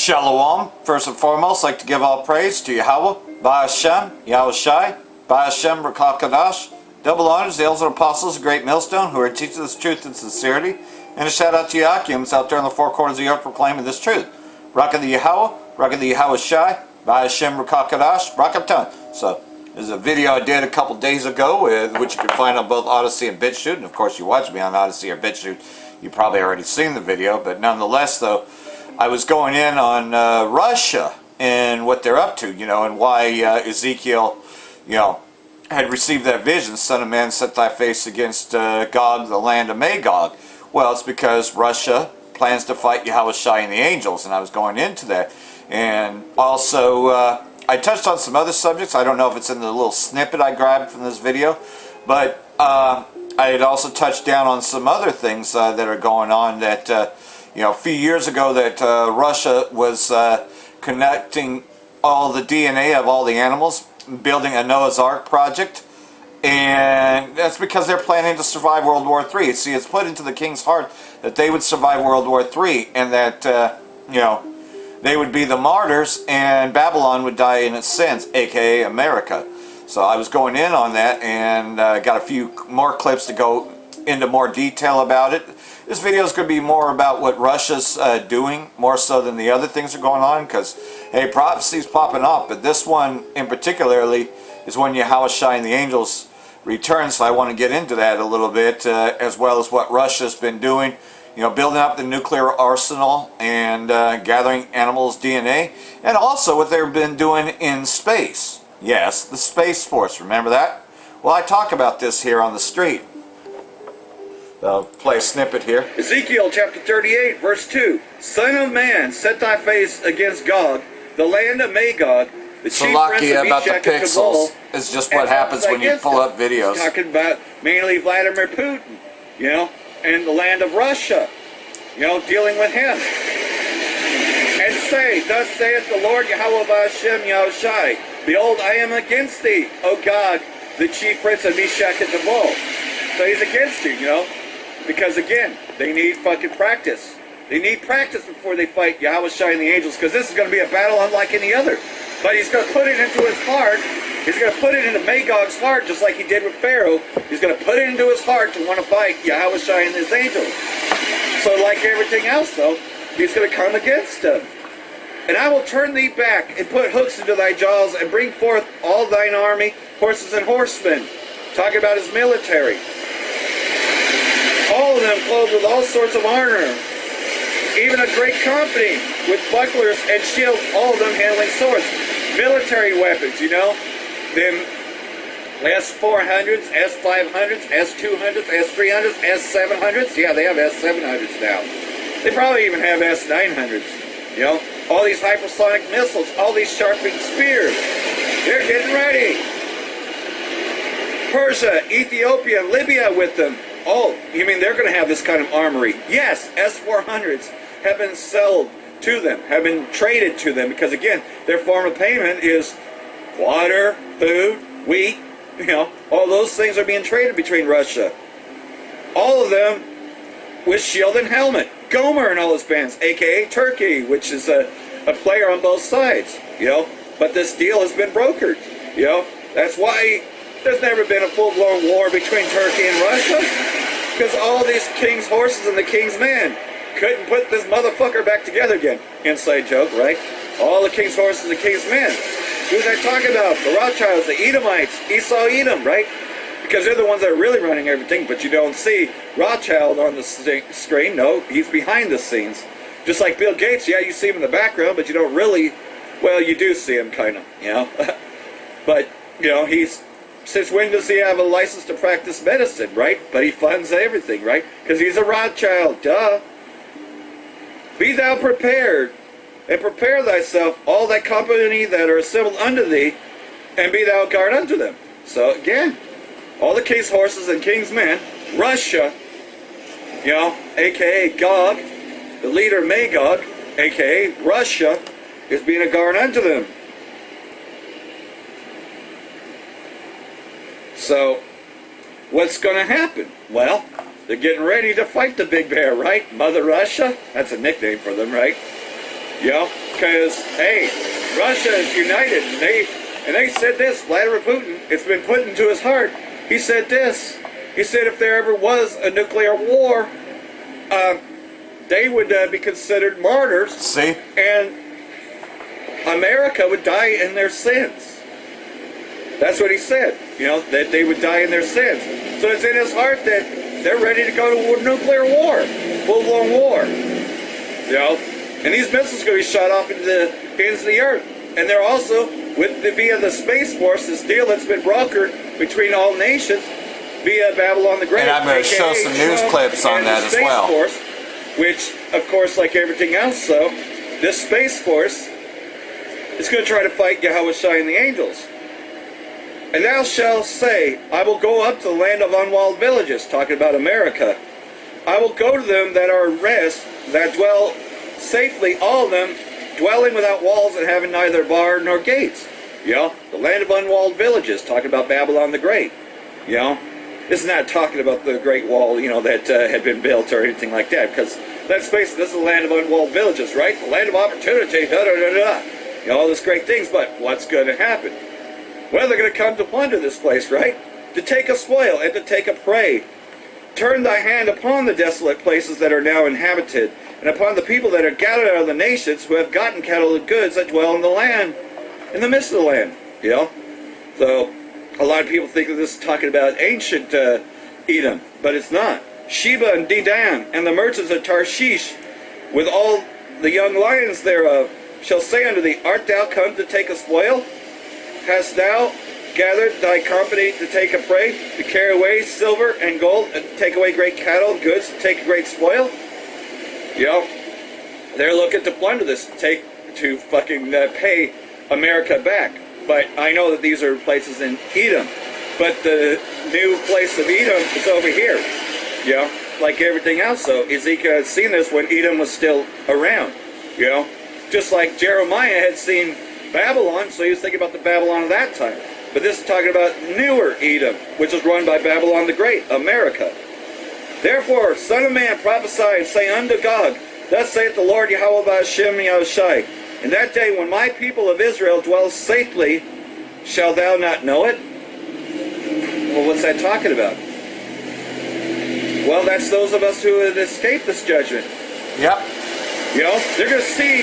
Shalom. First and foremost, I'd like to give all praise to Yahweh, Ba'ashem, Yahweh Shai, Ba'ashem, Rakakadash, double honors, the elders and apostles, a great millstone, who are teaching this truth and sincerity, and a shout out to Yakims out there in the four corners of the earth proclaiming this truth. Raka the Yahweh, Raka the Yahweh Shai, Ba'ashem, Rakakadash, Rakatan. So, there's a video I did a couple days ago, which you can find on both Odysee and BitChute, and of course you watch me on Odysee or BitChute, you probably already seen the video, but nonetheless though, I was going in on Russia and what they're up to, and why Ezekiel, had received that vision, Son of Man, set thy face against GOG, the land of MAGOG. Well, it's because Russia plans to fight Yahweh Shai and the angels, and I was going into that. And also, I touched on some other subjects. I don't know if it's in the little snippet I grabbed from this video, but I had also touched down on some other things that are going on that, a few years ago that Russia was connecting all the DNA of all the animals, building a Noah's Ark project, and that's because they're planning to survive World War III. See, it's put into the king's heart that they would survive World War III, and that, they would be the martyrs, and Babylon would die in its sins, aka America. So I was going in on that, and got a few more clips to go into more detail about it. This video is going to be more about what Russia's doing, more so than the other things that are going on, because, hey, prophecy's popping up, but this one in particularly is when Yahweh Shai and the angels return, so I want to get into that a little bit, as well as what Russia's been doing, building up the nuclear arsenal and gathering animals' DNA, and also what they've been doing in space. Yes, the Space Force, remember that? Well, I talk about this here on the street. I'll play a snippet here. Ezekiel chapter 38, verse 2. Son of man, set thy face against GOG, the land of MAGOG, the chief prince of about the Meshach and pixels Tubal, is just what happens when you pull up videos. He's talking about mainly Vladimir Putin, and the land of Russia, dealing with him. And say, thus saith the Lord Yahweh Ba'ashem Yahweh Shai, behold, I am against thee, O GOG, the chief prince of Meshach and Tubal. So he's against you, because again, they need fucking practice. They need practice before they fight Yahweh Shai and the angels, because this is going to be a battle unlike any other. But he's going to put it into his heart. He's going to put it into Magog's heart, just like he did with Pharaoh. He's going to put it into his heart to want to fight Yahweh Shai and his angels. So like everything else, though, he's going to come against them. And I will turn thee back and put hooks into thy jaws and bring forth all thine army, horses and horsemen. Talking about his military. All of them clothed with all sorts of armor, even a great company with bucklers and shields, all of them handling swords. Military weapons, them S-400s, S-500s, S-200s, S-300s, S-700s. Yeah, they have S-700s now. They probably even have S-900s, all these hypersonic missiles, all these sharpened spears. They're getting ready. Persia, Ethiopia, Libya with them. Oh, you mean they're going to have this kind of armory? Yes, S-400s have been sold to them, have been traded to them, because again, their form of payment is water, food, wheat, all those things are being traded between Russia. All of them with shield and helmet. Gomer and all his bands, aka Turkey, which is a player on both sides, but this deal has been brokered, that's why there's never been a full-blown war between Turkey and Russia, because all these king's horses and the king's men couldn't put this motherfucker back together again. Inside joke, right? All the king's horses and the king's men. Who's I talking about? The Rothschilds, the Edomites, Esau Edom, right? Because they're the ones that are really running everything, but you don't see Rothschild on the screen. No, he's behind the scenes. Just like Bill Gates, yeah, you see him in the background, but you don't really, well, you do see him kind of, But, he's... Since when does he have a license to practice medicine, right? But he funds everything, right? Because he's a Rothschild, duh. Be thou prepared, and prepare thyself, all thy company that are assembled unto thee, and be thou guard unto them. So again, all the king's horses and king's men, Russia, aka GOG, the leader Magog, aka Russia, is being a guard unto them. So, what's going to happen? Well, they're getting ready to fight the big bear, right? Mother Russia? That's a nickname for them, right? You know, because hey, Russia is united. And they said this. Vladimir Putin. It's been put into his heart. He said this. He said if there ever was a nuclear war, they would be considered martyrs. See? And America would die in their sins. That's what he said. You know, that they would die in their sins. So it's in his heart that they're ready to go to nuclear war. Full-blown war. You know? And these missiles are going to be shot off into the ends of the earth. And they're also, via the Space Force, this deal that's been brokered between all nations, via Babylon the Great. And I'm going to show some news clips on that as well. Force, which, of course, like everything else, though, this Space Force is going to try to fight Yahweh Shai and the angels. And thou shalt say, I will go up to the land of unwalled villages, talking about America. I will go to them that are at rest, that dwell safely, all of them, dwelling without walls and having neither bar nor gates. You know, the land of unwalled villages, talking about Babylon the Great. You know, this is not talking about the Great Wall, you know, that had been built or anything like that, because let's face it, this is the land of unwalled villages, right? The land of opportunity, da-da-da-da. You know, all these great things, but what's going to happen? Well, they're going to come to plunder this place, right? To take a spoil and to take a prey. Turn thy hand upon the desolate places that are now inhabited, and upon the people that are gathered out of the nations who have gotten cattle and goods that dwell in the land, in the midst of the land. You know? So, a lot of people think that this is talking about ancient Edom, but it's not. Sheba and Dedan and the merchants of Tarshish, with all the young lions thereof, shall say unto thee, Art thou come to take a spoil? Hast thou gathered thy company to take a prey, to carry away silver and gold, and to take away great cattle and goods, to take a great spoil? You know, they're looking to plunder this, to fucking pay America back. But I know that these are places in Edom. But the new place of Edom is over here. You know, like everything else, though. Ezekiel had seen this when Edom was still around. You know, just like Jeremiah had seen Babylon, so he was thinking about the Babylon of that time. But this is talking about newer Edom, which is run by Babylon the Great, America. Therefore, son of man, prophesy and say unto Gog, Thus saith the Lord Yahweh Ba'ashem Yahushai, In that day when my people of Israel dwell safely, shalt thou not know it? Well, what's that talking about? Well, that's those of us who have escaped this judgment. Yep. You know, they're going to see,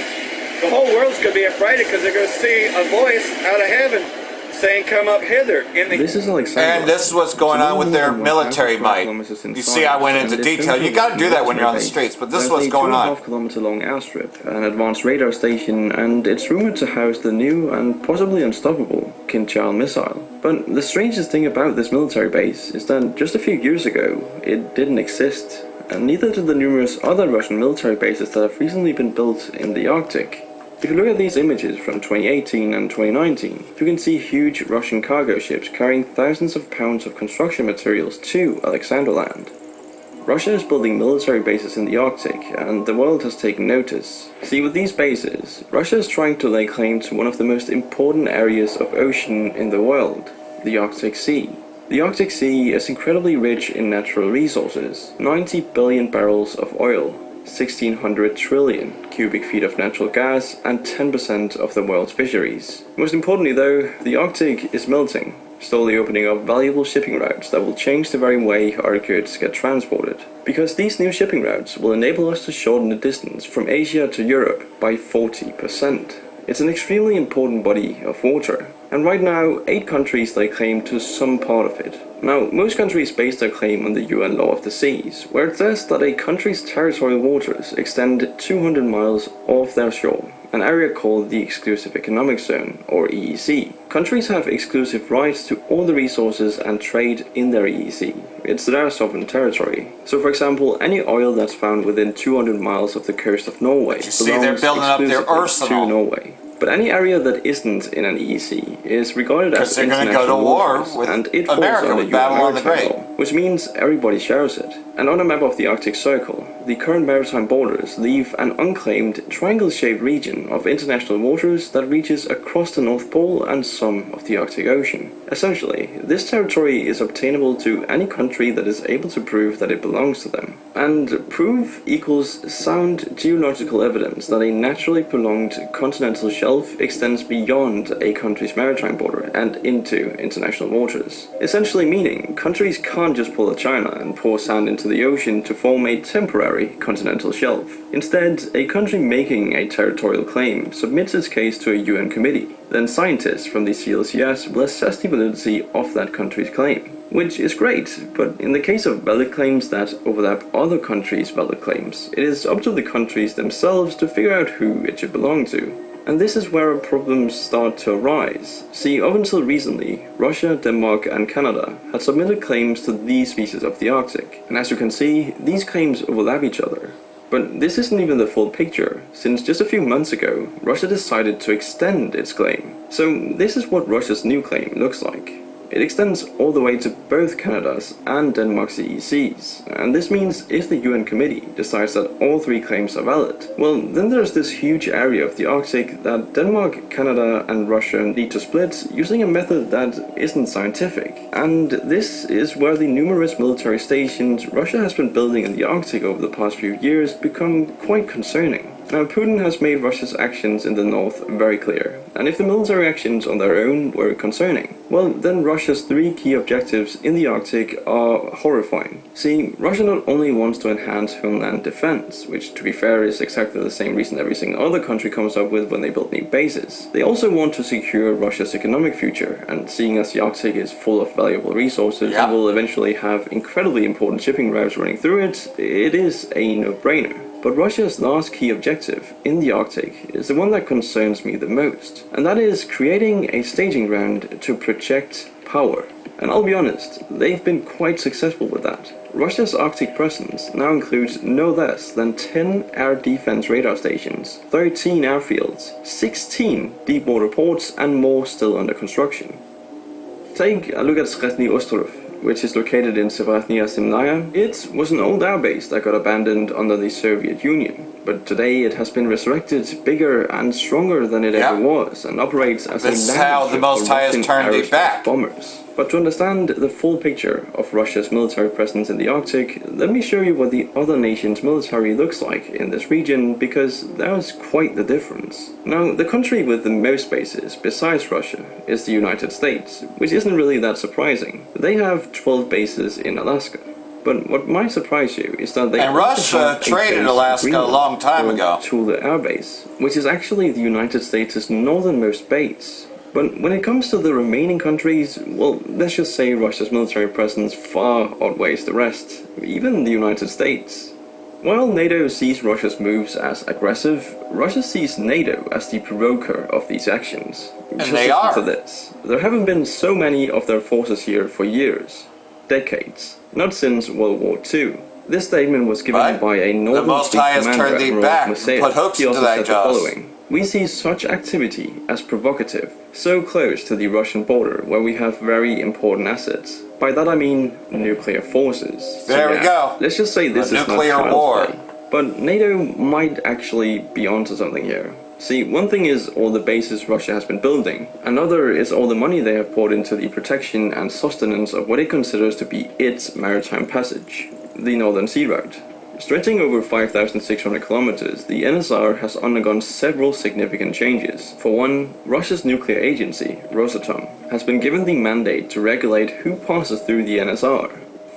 the whole world's going to be affrighted because they're going to see a voice out of heaven saying, Come up hither. This is Alexander. And this is what's going on with their military might. You see, I went into detail. You got to do that when you're on the streets, but this is what's going on. There's a 2.5 kilometer long airstrip, an advanced radar station, and it's rumored to house the new and possibly unstoppable Kinjal missile. But the strangest thing about this military base is that just a few years ago, it didn't exist, and neither did the numerous other Russian military bases that have recently been built in the Arctic. If you look at these images from 2018 and 2019, you can see huge Russian cargo ships carrying thousands of pounds of construction materials to Alexanderland. Russia is building military bases in the Arctic, and the world has taken notice. See, with these bases, Russia is trying to lay claim to one of the most important areas of ocean in the world, the Arctic Sea. The Arctic Sea is incredibly rich in natural resources, 90 billion barrels of oil, 1,600 trillion cubic feet of natural gas, and 10% of the world's fisheries. Most importantly though, the Arctic is melting, slowly opening up valuable shipping routes that will change the very way our goods get transported. Because these new shipping routes will enable us to shorten the distance from Asia to Europe by 40%. It's an extremely important body of water, and right now 8 countries lay claim to some part of it. Now, most countries base their claim on the UN Law of the Seas, where it says that a country's territorial waters extend 200 miles off their shore, an area called the Exclusive Economic Zone, or EEZ. Countries have exclusive rights to all the resources and trade in their EEZ. It's their sovereign territory. So for example, any oil that's found within 200 miles of the coast of Norway they're building up their arsenal to Norway. But any area that isn't in an EEZ is regarded as international waters, and it falls under UN maritime law, which means everybody shares it. And on a map of the Arctic Circle, the current maritime borders leave an unclaimed triangle-shaped region of international waters that reaches across the North Pole and some of the Arctic Ocean. Essentially, this territory is obtainable to any country that is able to prove that it belongs to them. And proof equals sound geological evidence that a naturally prolonged continental shelf extends beyond a country's maritime border and into international waters. Essentially meaning, countries can't just pull a China and pour sand into the ocean to form a temporary continental shelf. Instead, a country making a territorial claim submits its case to a UN committee. Then scientists from the CLCS will assess the validity of that country's claim. Which is great, but in the case of valid claims that overlap other countries' valid claims, it is up to the countries themselves to figure out who it should belong to. And this is where problems start to arise. See, up until recently, Russia, Denmark and Canada had submitted claims to these species of the Arctic. And as you can see, these claims overlap each other. But this isn't even the full picture, since just a few months ago, Russia decided to extend its claim. So this is what Russia's new claim looks like. It extends all the way to both Canada's and Denmark's EECs, and this means if the UN committee decides that all three claims are valid, well, then there's this huge area of the Arctic that Denmark, Canada and Russia need to split using a method that isn't scientific. And this is where the numerous military stations Russia has been building in the Arctic over the past few years become quite concerning. Now, Putin has made Russia's actions in the north very clear, and if the military actions on their own were concerning, well, then Russia's three key objectives in the Arctic are horrifying. See, Russia not only wants to enhance homeland defense, which to be fair is exactly the same reason every single other country comes up with when they build new bases. They also want to secure Russia's economic future, and seeing as the Arctic is full of valuable resources and will eventually have incredibly important shipping routes running through it, it is a no-brainer. But Russia's last key objective in the Arctic is the one that concerns me the most, and that is creating a staging ground to project power. And I'll be honest, they've been quite successful with that. Russia's Arctic presence now includes no less than 10 air defense radar stations, 13 airfields, 16 deep water ports, and more still under construction. Take a look at Sretny Ostrov, which is located in Sevastopol Zemlya. It was an old airbase that got abandoned under the Soviet Union, but today it has been resurrected bigger and stronger than it ever was, and operates as this a is how the Most High has turned it back. Bombers. But to understand the full picture of Russia's military presence in the Arctic, let me show you what the other nation's military looks like in this region, because there's quite the difference. Now, the country with the most bases besides Russia is the United States, which isn't really that surprising. They have 12 bases in Alaska. But what might surprise you is that they Russia traded Alaska a long time ago. Thule Air Base, which is actually the United States' northernmost base. But when it comes to the remaining countries, well, let's just say Russia's military presence far outweighs the rest, even the United States. While NATO sees Russia's moves as aggressive, Russia sees NATO as the provoker of these actions. And they are. To this. There haven't been so many of their forces here for years, decades, not since World War II. This statement was given by a Northern Most High has commander, turned thee Admiral back, Maceyev. put hooks He into also thy said the jaws. following: "We see such activity as provocative, so close to the Russian border where we have very important assets. By that I mean nuclear forces." There we go. Let's just say this A is nuclear not child's war. play. But NATO might actually be onto something here. See, one thing is all the bases Russia has been building. Another is all the money they have poured into the protection and sustenance of what it considers to be its maritime passage, the Northern Sea Route. Stretching over 5,600 kilometers, the NSR has undergone several significant changes. For one, Russia's nuclear agency, Rosatom, has been given the mandate to regulate who passes through the NSR.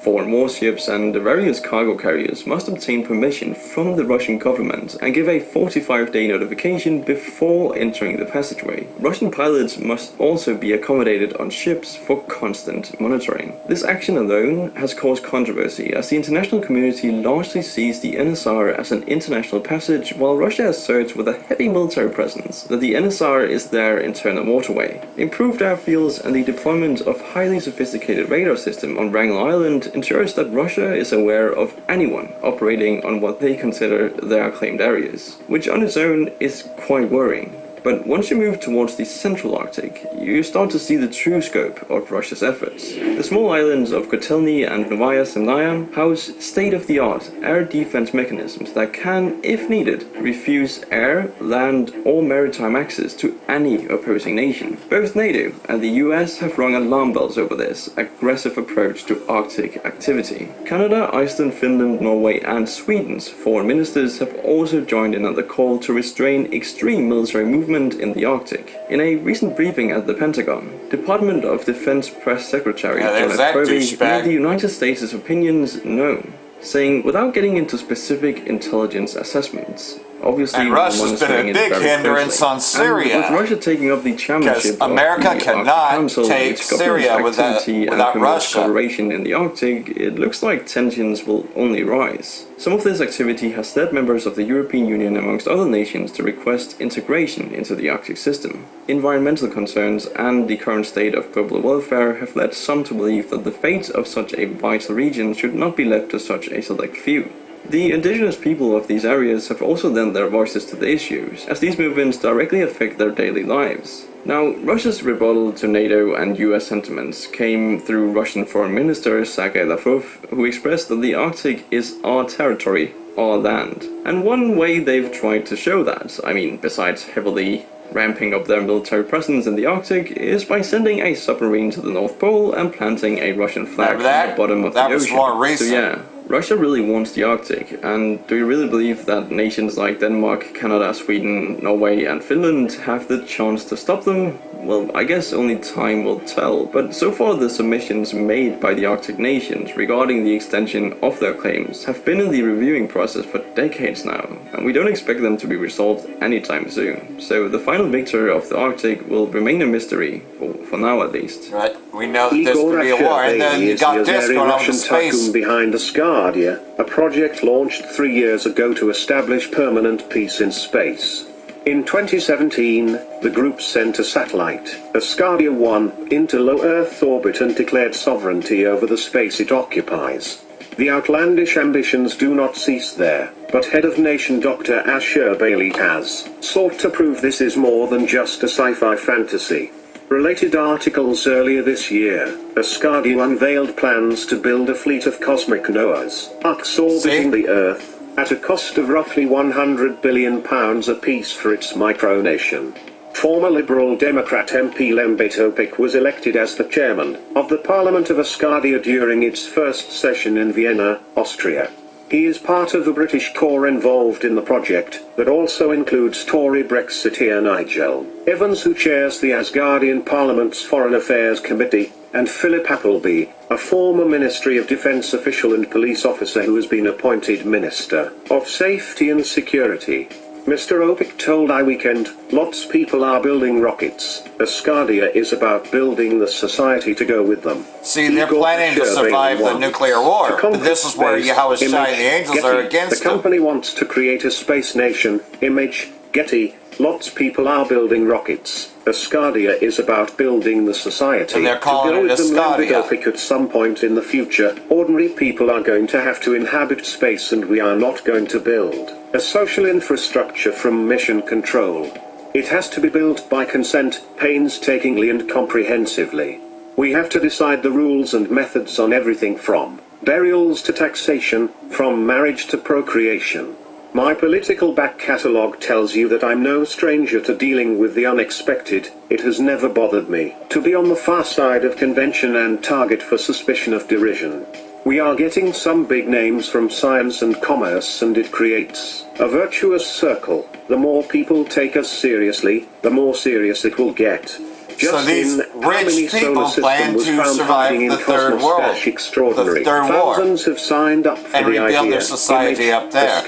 Foreign warships and the various cargo carriers must obtain permission from the Russian government and give a 45-day notification before entering the passageway. Russian pilots must also be accommodated on ships for constant monitoring. This action alone has caused controversy, as the international community largely sees the NSR as an international passage, while Russia asserts with a heavy military presence that the NSR is their internal waterway. Improved airfields and the deployment of highly sophisticated radar system on Wrangel Island ensures that Russia is aware of anyone operating on what they consider their claimed areas, which on its own is quite worrying. But once you move towards the central Arctic, you start to see the true scope of Russia's efforts. The small islands of Kotelny and Novaya Zemlya house state-of-the-art air defense mechanisms that can, if needed, refuse air, land, or maritime access to any opposing nation. Both NATO and the US have rung alarm bells over this aggressive approach to Arctic activity. Canada, Iceland, Finland, Norway, and Sweden's foreign ministers have also joined in on the call to restrain extreme military movement in the Arctic. In a recent briefing at the Pentagon, Department of Defense Press Secretary Janet Kirby made the United States' opinions known, saying, without getting into specific intelligence assessments, obviously, and Russia's been a big hindrance on Syria. With Russia taking up the championship, America cannot take Syria without Russia. Collaboration in the Arctic, it looks like tensions will only rise. Some of this activity has led members of the European Union, amongst other nations, to request integration into the Arctic system. Environmental concerns and the current state of global welfare have led some to believe that the fate of such a vital region should not be left to such a select few. The indigenous people of these areas have also lent their voices to the issues, as these movements directly affect their daily lives. Now, Russia's rebuttal to NATO and US sentiments came through Russian Foreign Minister Sergei Lavrov, who expressed that the Arctic is our territory, our land. And one way they've tried to show that, besides heavily ramping up their military presence in the Arctic, is by sending a submarine to the North Pole and planting a Russian flag at the bottom of the ocean. More recent. So yeah, Russia really wants the Arctic, and do you really believe that nations like Denmark, Canada, Sweden, Norway and Finland have the chance to stop them? Well, I guess only time will tell, but so far the submissions made by the Arctic nations regarding the extension of their claims have been in the reviewing process for decades now, and we don't expect them to be resolved anytime soon. So the final victor of the Arctic will remain a mystery, for now at least. Right, we know that this could be a war, and then you got this going on with space. Behind Asgardia, a project launched 3 years ago to establish permanent peace in space. In 2017, the group sent a satellite, Asgardia 1, into low Earth orbit and declared sovereignty over the space it occupies. The outlandish ambitions do not cease there, but head of nation Dr. Asher Bailey has sought to prove this is more than just a sci-fi fantasy. Related articles earlier this year, Asgardia unveiled plans to build a fleet of cosmic Noahs, arcs orbiting the Earth, at a cost of roughly £100 billion apiece for its micronation. Former Liberal Democrat MP Lembit Opik was elected as the chairman of the Parliament of Asgardia during its first session in Vienna, Austria. He is part of the British core involved in the project, that also includes Tory Brexiteer Nigel Evans, who chairs the Asgardian Parliament's Foreign Affairs Committee, and Philip Appleby, a former Ministry of Defence official and police officer who has been appointed Minister of Safety and Security. Mr. Opik told iWeekend, lots people are building rockets. Asgardia is about building the society to go with them. See, they're planning to survive the nuclear war, but this is where Yahweh Shai and the angels are against them. The company wants to create a space nation. Image, Getty, lots people are building rockets. Asgardia is about building the society. And they're calling it Asgardia. At some point in the future, ordinary people are going to have to inhabit space, and we are not going to build a social infrastructure from mission control. It has to be built by consent, painstakingly and comprehensively. We have to decide the rules and methods on everything from burials to taxation, from marriage to procreation. My political back catalogue tells you that I'm no stranger to dealing with the unexpected. It has never bothered me to be on the far side of convention and target for suspicion of derision. We are getting some big names from science and commerce, and it creates a virtuous circle. The more people take us seriously, the more serious it will get. So these rich people plan to survive the third world, the third war, have signed up for and rebuild their society up there.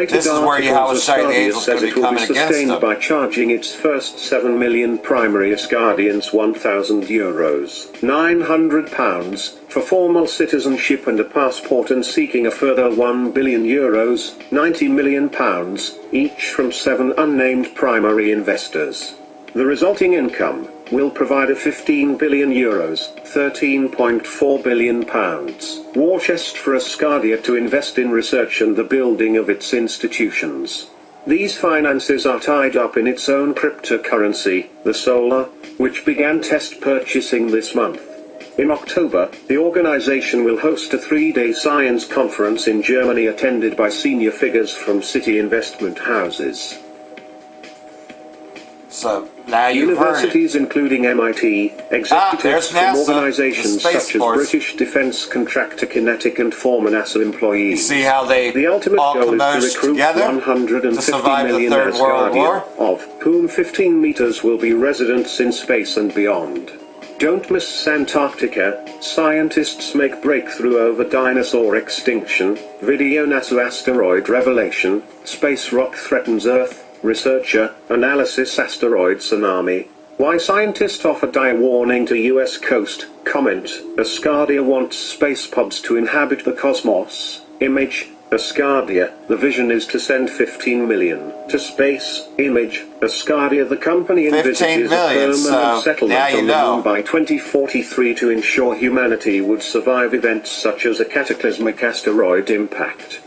This is where Yahweh Shai the angels going to be coming against them. By charging its first 7 million primary Asgardians €1,000, £900 for formal citizenship and a passport, and seeking a further €1 billion, £90 million each from 7 unnamed primary investors. The resulting income will provide a €15 billion, £13.4 billion war chest for Asgardia to invest in research and the building of its institutions. These finances are tied up in its own cryptocurrency, the Solar, which began test purchasing this month. In October, the organization will host a 3-day science conference in Germany attended by senior figures from city investment houses. So now you've heard it. Universities including MIT, executives there's from NASA, organizations the Space such as Force. British Defense Contractor Kinetic and former NASA employees. You see how they The ultimate all goal is to converged recruit together 150 to survive the million Third World War? Asgardia, of whom 15 meters will be residents in space and beyond. Don't miss Antarctica. Scientists make breakthrough over dinosaur extinction. Video NASA asteroid revelation. Space rock threatens Earth. Researcher, analysis asteroid tsunami. Why scientists offer dire warning to US coast. Comment, Asgardia wants space pods to inhabit the cosmos. Image, Asgardia, the vision is to send 15 million to space. Image, Asgardia, the company 15 envisages million, a permanent so settlement now you on the know. moon by 2043 to ensure humanity would survive events such as a cataclysmic asteroid impact.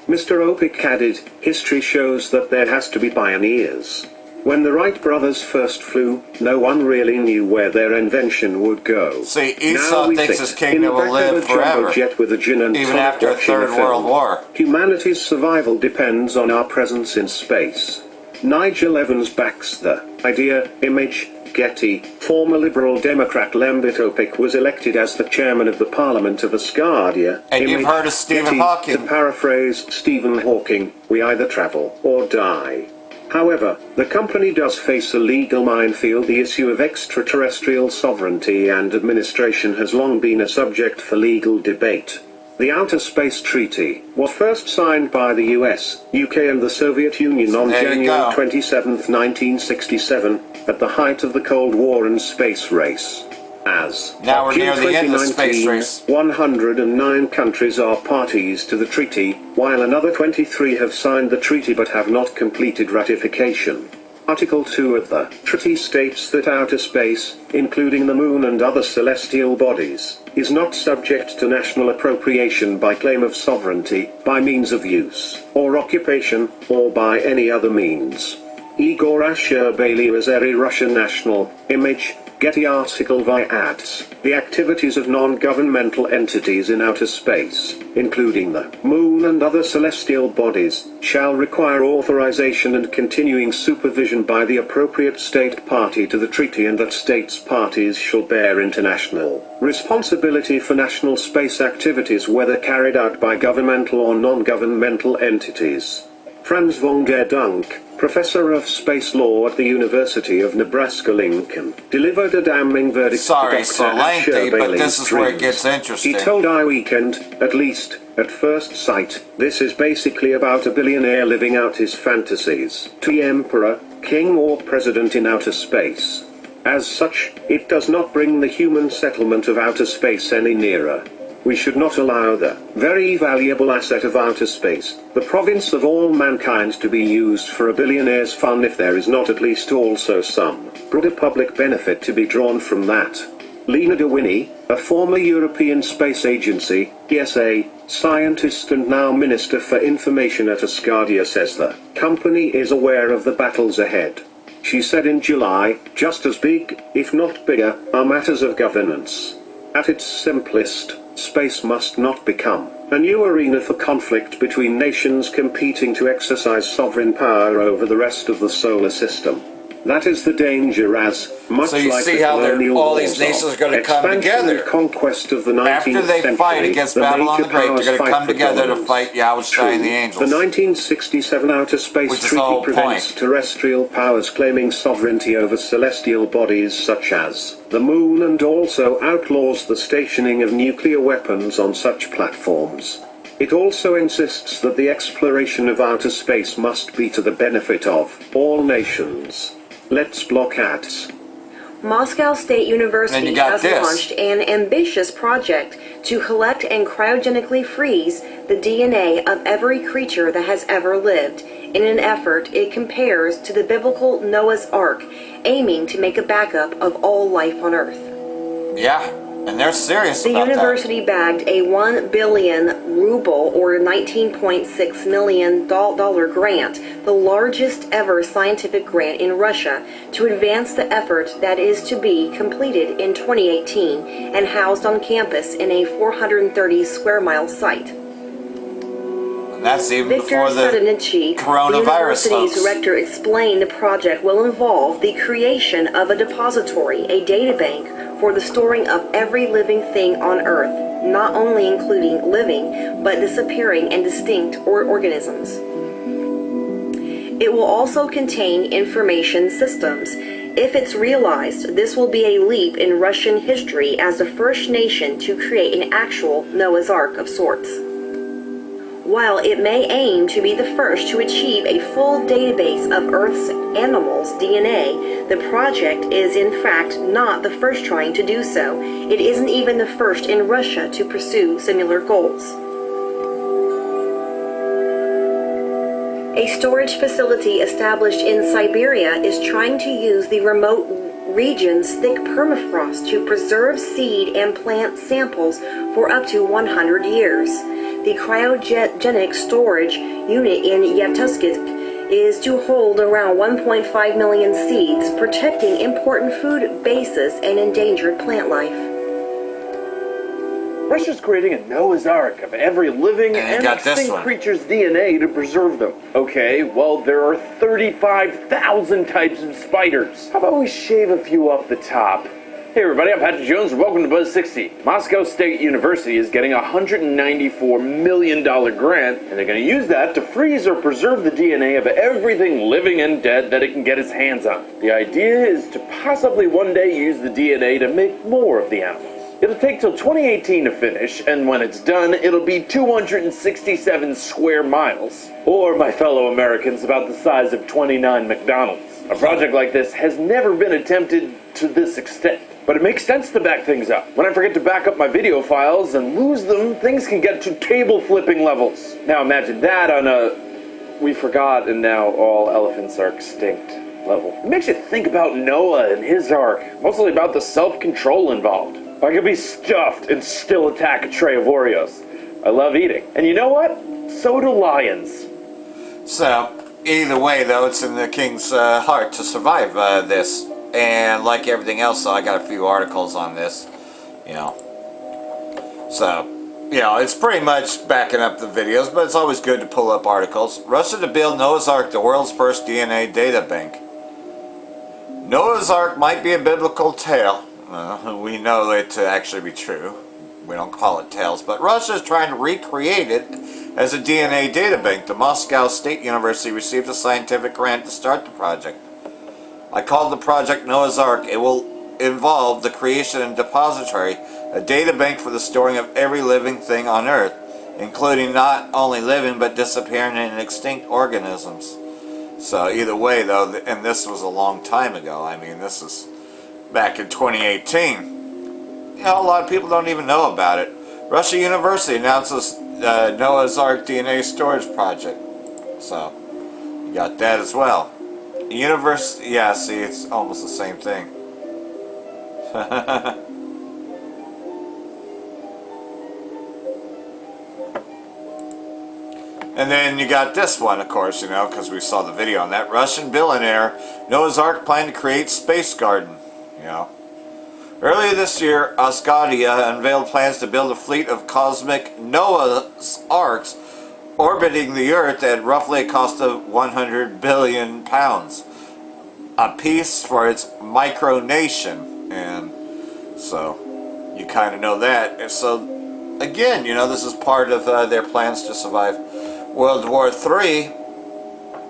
Mr. Opic added, history shows that there has to be pioneers. When the Wright brothers first flew, no one really knew where their invention would go. See, Now Esau we thinks sit his kingdom in the will back of live a jumbo forever, jet with a gin and even tonic after a watching Third film. World War. Humanity's survival depends on our presence in space. Nigel Evans backs the idea. Image, Getty. Former Liberal Democrat Lambert Opic was elected as the chairman of the Parliament of Asgardia. And you've heard of Stephen Getty. Hawking. To paraphrase Stephen Hawking, we either travel or die. However, the company does face a legal minefield. The issue of extraterrestrial sovereignty and administration has long been a subject for legal debate. The Outer Space Treaty was first signed by the US, UK and the Soviet Union on There you January go. 27, 1967, at the height of the Cold War and space race. As Now we're June near the end of the space 2019, race. 109 countries are parties to the treaty, while another 23 have signed the treaty but have not completed ratification. Article 2 of the treaty states that outer space, including the moon and other celestial bodies, is not subject to national appropriation by claim of sovereignty, by means of use, or occupation, or by any other means. Igor Asher-Bailey Azeri Russian national. Image, Getty article via ads. The activities of non-governmental entities in outer space, including the moon and other celestial bodies, shall require authorization and continuing supervision by the appropriate state party to the treaty, and that states parties shall bear international responsibility for national space activities whether carried out by governmental or non-governmental entities. Franz von der Dunk, professor of space law at the University of Nebraska-Lincoln, delivered a damning verdict Sorry, to so Dr. lengthy, but Asher-Bailey's this is where it dreams. gets interesting. He told iWeekend, at least, at first sight, this is basically about a billionaire living out his fantasies, to be emperor, king or president in outer space. As such, it does not bring the human settlement of outer space any nearer. We should not allow the very valuable asset of outer space, the province of all mankind, to be used for a billionaire's fun if there is not at least also some broader public benefit to be drawn from that. Lena de Winnie, a former European Space Agency, ESA, scientist and now Minister for Information at Asgardia, says the company is aware of the battles ahead. She said in July, just as big, if not bigger, are matters of governance. At its simplest, space must not become a new arena for conflict between nations competing to exercise sovereign power over the rest of the solar system. That is the danger, as much So you like see the how colonial all wars these nations of are gonna come expansion together. and conquest of the 19th After they century, fight against the Babylon the major Great, powers they're going to fight come for together to dominance. fight Yahushua and the True. angels. The 1967 Outer Space Which is the Treaty whole prevents point. terrestrial powers claiming sovereignty over celestial bodies such as the moon, and also outlaws the stationing of nuclear weapons on such platforms. It also insists that the exploration of outer space must be to the benefit of all nations. Let's block ads. Moscow State University Then you got has this. launched an ambitious project to collect and cryogenically freeze the DNA of every creature that has ever lived. In an effort, it compares to the biblical Noah's Ark, aiming to make a backup of all life on Earth. Yeah, And they're serious The about university bagged a 1 billion ruble or $19.6 million grant, the largest ever scientific grant in Russia, to advance the effort that is to be completed in 2018 and housed on campus in a 430 square mile site. that. And that's even Victor before the Sadanichi, the coronavirus, university's folks. director, explained the project will involve the creation of a depository, a databank, for the storing of every living thing on Earth, not only including living, but disappearing and distinct organisms. It will also contain information systems. If it's realized, this will be a leap in Russian history as the first nation to create an actual Noah's Ark of sorts. While it may aim to be the first to achieve a full database of Earth's animals' DNA, the project is in fact not the first trying to do so. It isn't even the first in Russia to pursue similar goals. A storage facility established in Siberia is trying to use the remote region's thick permafrost to preserve seed and plant samples for up to 100 years. The cryogenic storage unit in Yakutsk is to hold around 1.5 million seeds, protecting important food bases and endangered plant life. Russia's creating a Noah's Ark of every living and extinct creature's DNA to preserve them. Okay, well, there are 35,000 types of spiders. How about we shave a few off the top? Hey everybody, I'm Patrick Jones and welcome to Buzz 60. Moscow State University is getting a $194 million grant, and they're going to use that to freeze or preserve the DNA of everything living and dead that it can get its hands on. The idea is to possibly one day use the DNA to make more of the animals. It'll take till 2018 to finish, and when it's done, it'll be 267 square miles. Or, my fellow Americans, about the size of 29 McDonald's. A project like this has never been attempted to this extent. But it makes sense to back things up. When I forget to back up my video files and lose them, things can get to table flipping levels. Now imagine that on a we forgot and now all elephants are extinct level. It makes you think about Noah and his ark, mostly about the self-control involved. I could be stuffed and still attack a tray of Oreos. I love eating. And you know what? So do lions. So, either way, though, it's in the king's heart to survive this. And like everything else, I got a few articles on this, you know. So, you know, it's pretty much backing up the videos, but it's always good to pull up articles. Russia to build Noah's Ark, the world's first DNA data bank. Noah's Ark might be a biblical tale. We know it to actually be true. We don't call it tales, but Russia is trying to recreate it as a DNA data bank. The Moscow State University received a scientific grant to start the project. I called the project Noah's Ark. It will involve the creation and depository, a data bank for the storing of every living thing on Earth, including not only living but disappearing and extinct organisms. So either way, though, and this was a long time ago. I mean, this is back in 2018. You know, a lot of people don't even know about it. Russia University announces Noah's Ark DNA storage project. So you got that as well. University, yeah, see, it's almost the same thing. And then you got this one, of course, you know, because we saw the video on that. Russian billionaire Noah's Ark planned to create space garden, you know. Earlier this year, Asgadia unveiled plans to build a fleet of cosmic Noah's Arks orbiting the Earth at roughly a cost of 100 billion pounds a piece for its micronation. And so you kind of know that. And so again, you know, this is part of their plans to survive World War III.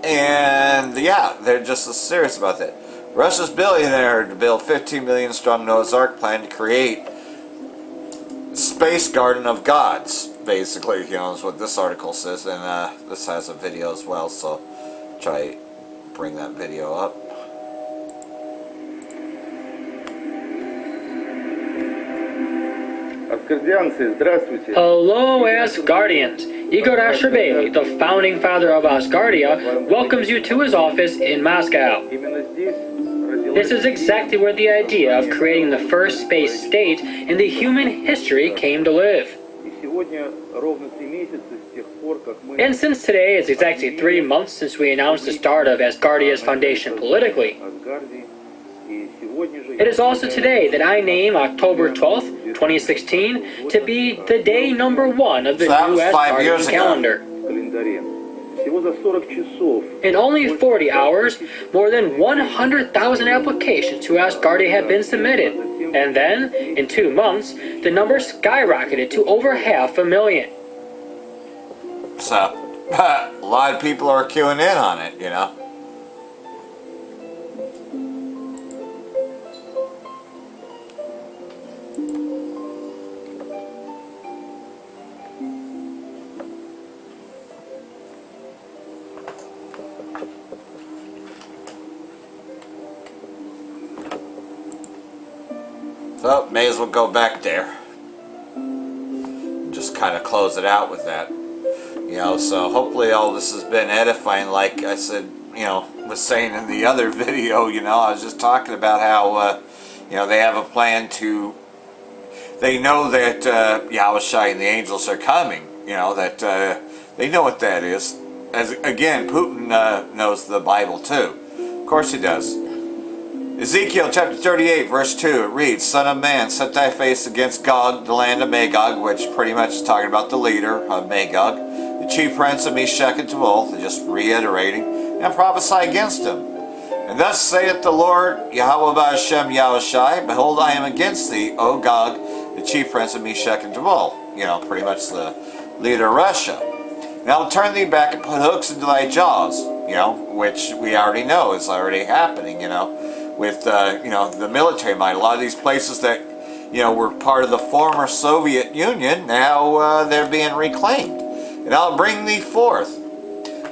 And yeah, they're just as serious about that. Russia's billionaire to build 15 million strong Noah's Ark plan to create Space Garden of Gods, basically, you know, is what this article says. And this has a video as well, so try to bring that video up. Hello, Asgardians. Igor Ashurbe, the founding father of Asgardia, welcomes you to his office in Moscow. This is exactly where the idea of creating the first space state in the human history came to live. And since today is exactly 3 months since we announced the start of Asgardia's foundation politically, it is also today that I name October 12th, 2016 to be the day number 1 of the new Asgardian calendar. In only 40 hours, more than 100,000 applications to Asgardia have been submitted. And then, in 2 months, the number skyrocketed to over 500,000. So, a lot of people are queuing in on it, you know. So, may as well go back there. Just kind of close it out with that. You know, so hopefully all this has been edifying. Like I said, you know, was saying in the other video, you know, I was just talking about how, you know, they have a plan to, they know that Yahushua and the angels are coming. You know, that they know what that is. As again, Putin knows the Bible too. Of course he does. Ezekiel chapter 38 verse 2, it reads, Son of man, set thy face against Gog, the land of Magog, which pretty much is talking about the leader of Magog, the chief prince of Meshech and Tubal, just reiterating, and prophesy against him. And thus saith the Lord, Yahweh Ba'ashem Yahushai, behold, I am against thee, O Gog, the chief prince of Meshech and Tubal. You know, pretty much the leader of Russia. And I'll turn thee back and put hooks into thy jaws, you know, which we already know is already happening, you know, with, you know, the military might. A lot of these places that, you know, were part of the former Soviet Union, now they're being reclaimed. And I'll bring thee forth,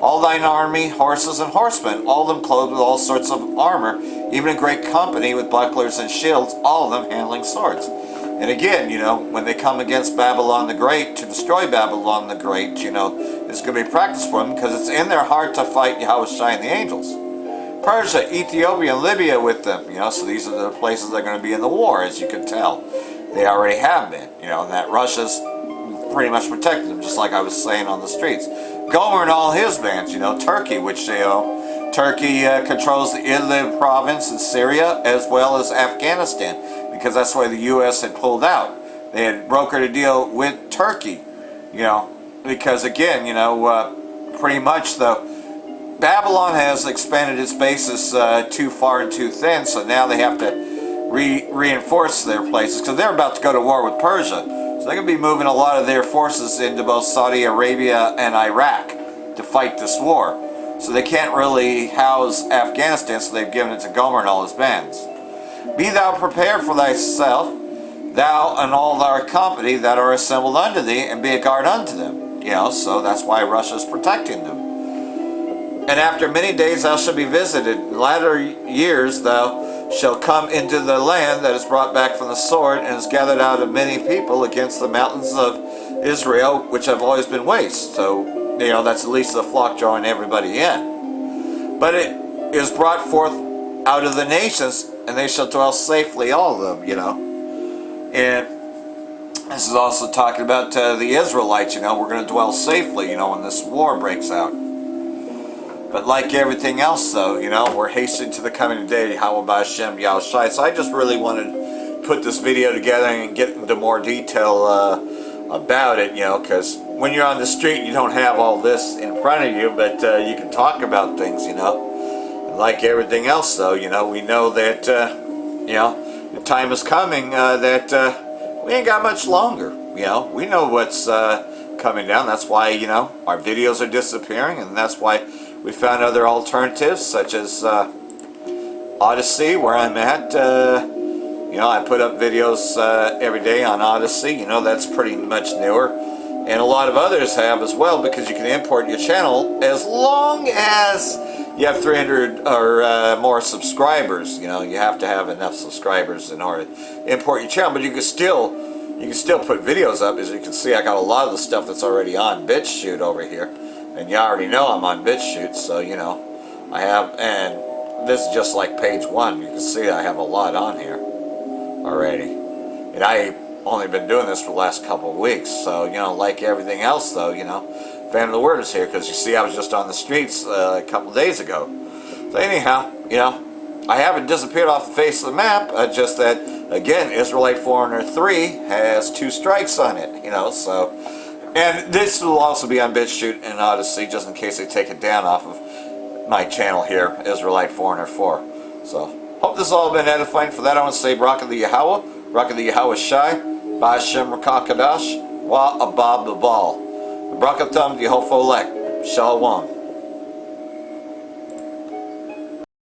all thine army, horses and horsemen, all of them clothed with all sorts of armor, even a great company with bucklers and shields, all of them handling swords. And again, you know, when they come against Babylon the Great, to destroy Babylon the Great, you know, it's going to be practice for them because it's in their heart to fight Yahushua and the angels. Persia, Ethiopia, and Libya with them, you know, so these are the places that are going to be in the war, as you can tell. They already have been, you know, and that Russia's pretty much protected them, just like I was saying on the streets. Gomer and all his bands, you know, Turkey, which they own. Turkey controls the Idlib province in Syria, as well as Afghanistan, because that's why the U.S. had pulled out. They had brokered a deal with Turkey, you know, because again, you know, pretty much the Babylon has expanded its bases too far and too thin, so now they have to reinforce their places, because they're about to go to war with Persia. So they're going to be moving a lot of their forces into both Saudi Arabia and Iraq to fight this war. So they can't really house Afghanistan, so they've given it to Gomer and all his bands. Be thou prepared for thyself, thou and all thy company that are assembled unto thee, and be a guard unto them. You know, so that's why Russia's protecting them. And after many days thou shalt be visited. In latter years thou shalt come into the land that is brought back from the sword, and is gathered out of many people against the mountains of Israel, which have always been waste. So, you know, that's at least the flock drawing everybody in. But it is brought forth out of the nations, and they shall dwell safely, all of them, you know. And this is also talking about the Israelites, you know, we're going to dwell safely, you know, when this war breaks out. But like everything else, though, you know, we're hastening to the coming day, Yahweh Ba'ashem Yahushai. So I just really wanted to put this video together and get into more detail about it, you know, because when you're on the street, you don't have all this in front of you, but you can talk about things, you know. And like everything else, though, you know, we know that, you know, the time is coming that we ain't got much longer, you know. We know what's coming down. That's why, you know, our videos are disappearing, and that's why we found other alternatives, such as Odysee, where I'm at. You know, I put up videos every day on Odysee. You know, that's pretty much newer. And a lot of others have as well, because you can import your channel as long as you have 300 or more subscribers. You know, you have to have enough subscribers in order to import your channel. But you can still put videos up. As you can see, I got a lot of the stuff that's already on BitChute over here. And you already know I'm on BitChute, so, you know, I have, and this is just like page 1. You can see I have a lot on here already. And I only been doing this for the last couple of weeks. So, you know, like everything else though, you know, Fan of the Word is here because you see I was just on the streets a couple of days ago. So anyhow, you know, I haven't disappeared off the face of the map, just that, again, Israelite Foreigner 3 has 2 strikes on it, you know, so. And this will also be on BitChute and Odysee, just in case they take it down off of my channel here, Israelite Foreigner 4. So, hope this has all been edifying. For that, I want to say, Barak the Yahweh, Barak the Yahweh Shai, Ba'ashem Rakakadash, Wa Abab the Baal. Barak Atam Yehofolek, Shalom.